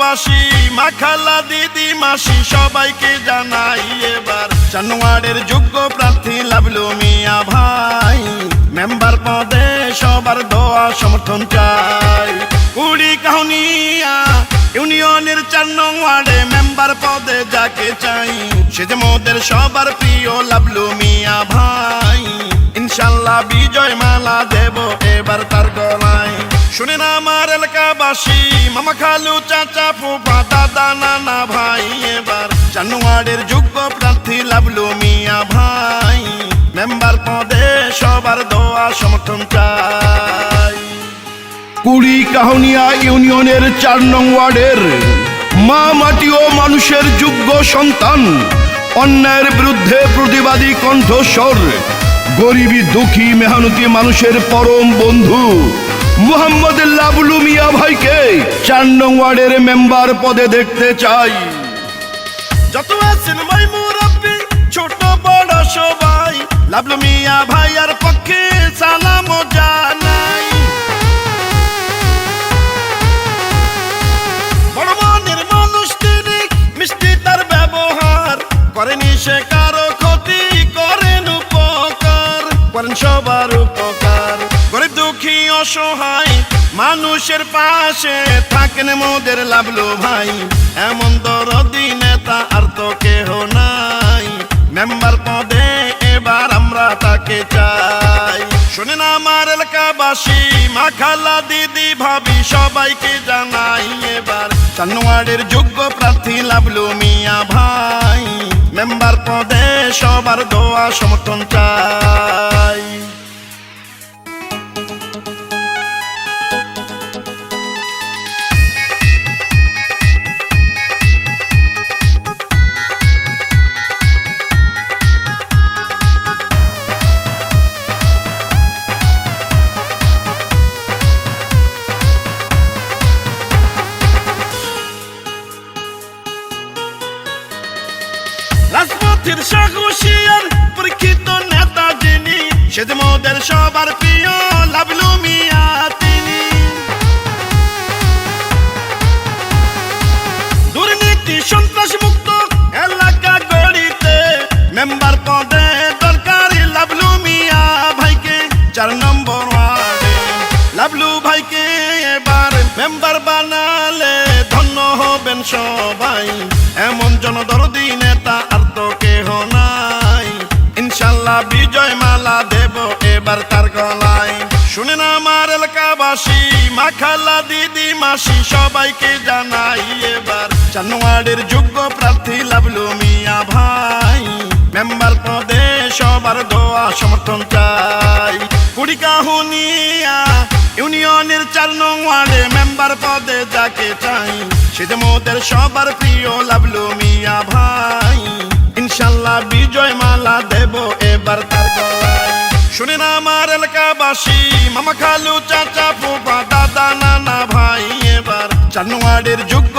এলাকাবাসী, মা খালা দিদি মাসি সবাইকে জানাই এবার জানুয়ারির যোগ্য প্রার্থী লাবলু মিয়া ভাই। মেম্বার পদে সবার দোয়া সমর্থন চাই। কুড়িকাহুনিয়া ইউনিয়নের 4 নং ওয়ার্ডে মেম্বার পদে যাকে চাই সে যে মোদের সবার প্রিয় লাবলু মিয়া ভাই। ইনশাল্লাহ বিজয় মালা দেব এবার তার গলায়। শুনেন আমার এলাকাবাসী, মামা খালু চাচা ফুফা দাদা নানা ভাই, এবার জানুয়ারির যোগ্য প্রার্থী লাবলু মিয়া ভাই। মেম্বার পদে সবার দোয়া সমর্থন চাই। কুড়িকাহুনিয়া ইউনিয়নের 4 নং ওয়ার্ডের মা মাটি ও মানুষের যোগ্য সন্তান, অন্যায়ের বিরুদ্ধে প্রতিবাদী কণ্ঠস্বর, গরিবী দুঃখী মেহনতি মানুষের পরম বন্ধু মোহাম্মদ লাবলু মিয়া ভাইকে 4 নং ওয়ার্ডের মেম্বার পদে দেখতে চাই। যত আছেন ভাই মুরব্বি ছোট বড় সবাই, লাবলু মিয়া ভাইয়ার পক্ষে সালাম জানাই। বড় মনের মানুষ তিনি, মিষ্টি তার ব্যবহার, করেনি সে কারো ক্ষতি, করেন উপকার, করেন সবার উপকার। গরিব দুঃখী অসহায় মানুষের পাশে থাকেন মোদের লাবলু ভাই। এমন দরদি নেতা আর তো কেহ নাই, মেম্বার পদে এবার আমরা তাকে চাই। শুনেন আমার এলাকাবাসী, মা খালা দিদি ভাবি সবাইকে জানাই এবার জানুয়ারির যোগ্য প্রার্থী লাবলু মিয়া ভাই। মেম্বার পদে সবার দোয়া সমর্থন চাই। রাজপথের সাহসিয়ার পরীক্ষিত নেতা যিনি, সে যে মোদের সবার প্রিয় লাবলু মিয়া তিনি। দুর্নীতি সন্ত্রাস মুক্ত এলাকা গড়িতে মেম্বার পদে দরকারি লাবলু মিয়া ভাইকে 4 নম্বর ওয়ার্ডে। লাবলু ভাইকে এবার মেম্বার বানালে ধন্য হবেন সবাই। এমন জনদরদি নেতা আর তো কেহ নাই, ইনশাল্লাহ বিজয় মালা দেব এবার তার গলায়। শুনেন আমার এলাকাবাসী, মা খালা দিদি মাসি সবাইকে জানাই এবার জানুয়ারির যোগ্য প্রার্থী লাবলু মিয়া ভাই। মেম্বার পদে সবার দোয়া সমর্থন চাই। কুড়িকাহুনিয়া ইউনিয়নের 4 নং ওয়ার্ডে মেম্বার পদে যাকে চাই সে যে মোদের সবার প্রিয় লাবলু মিয়া ভাই। ইনশাল্লাহ বিজয় মালা দেব এবার তার গলায়। শুনেন আমার এলাকাবাসী, মামা খালু চাচা ফুফা দাদা নানা ভাই, এবার জানুয়ারির যোগ্য